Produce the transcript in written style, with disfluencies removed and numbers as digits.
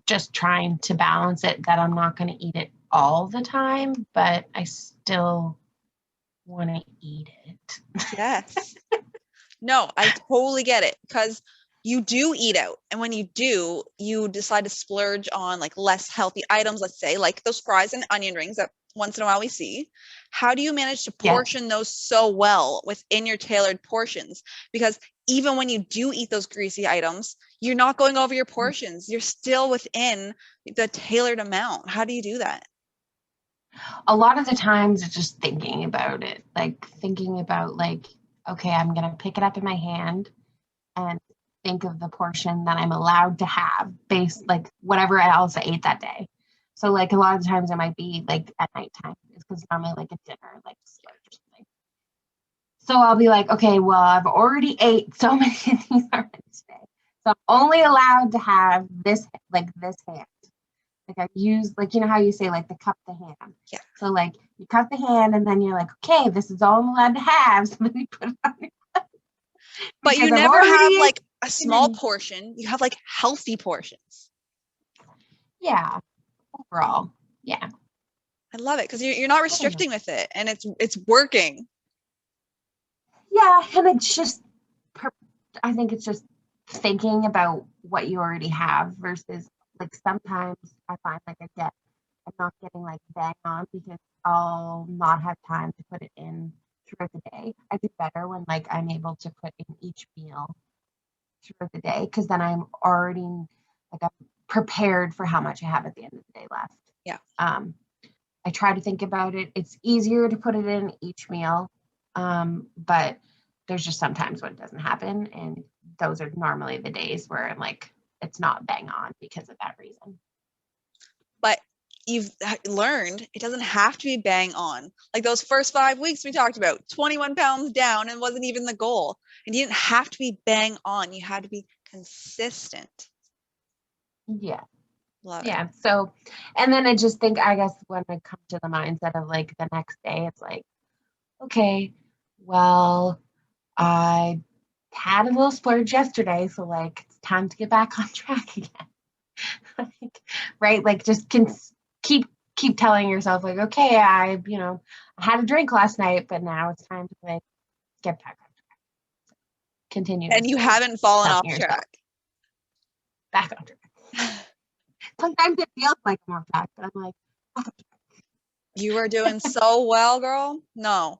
just trying to balance it that I'm not going to eat it all the time, but I still want to eat it. Yes. No, I totally get it, because you do eat out. And when you do, you decide to splurge on like less healthy items, let's say, like those fries and onion rings that once in a while we see. How do you manage to Yeah. portion those so well within your tailored portions? Because even when you do eat those greasy items, you're not going over your portions. You're still within the tailored amount. How do you do that? A lot of the times it's just thinking about it, like thinking about like, okay, I'm going to pick it up in my hand and think of the portion that I'm allowed to have based like whatever else I ate that day. So like a lot of times it might be like at nighttime, because normally like a dinner, like splurge or something. So I'll be like, okay, well, I've already ate so many of these already today. So I'm only allowed to have this, like this hand. Like I use, like, you know how you say like the cup the hand. Yeah. So like you cup the hand and then you're like, okay, this is all I'm allowed to have. So then you put it on your plate. But you Because I've never have already like a eaten small and portion. You have like healthy portions. yeah, overall. Yeah. I love it, because you're not I don't know. restricting with it, and it's working. Yeah, and it's just, I think it's just thinking about what you already have versus like sometimes I find like I'm not getting like bang on because I'll not have time to put it in throughout the day. I do better when like I'm able to put in each meal throughout the day, because then I'm already like I'm prepared for how much I have at the end of the day left. Yeah. I try to think about it. It's easier to put it in each meal, but there's just sometimes when it doesn't happen, and those are normally the days where I'm like, it's not bang on because of that reason. But you've learned it doesn't have to be bang on. Like those first 5 weeks we talked about, 21 pounds down, and wasn't even the goal. And you didn't have to be bang on. You had to be consistent. Yeah. Love it. Yeah. So, and then I just think, I guess when I come to the mindset of like the next day, it's like, okay, well, I had a little splurge yesterday, so like it's time to get back on track again. Like, right? Like just keep keep telling yourself like, okay, I had a drink last night, but now it's time to like get back on track. And you Continuously haven't fallen telling off yourself track. back on track. Sometimes it feels like I'm off track, but I'm like, You are doing so well, girl. No,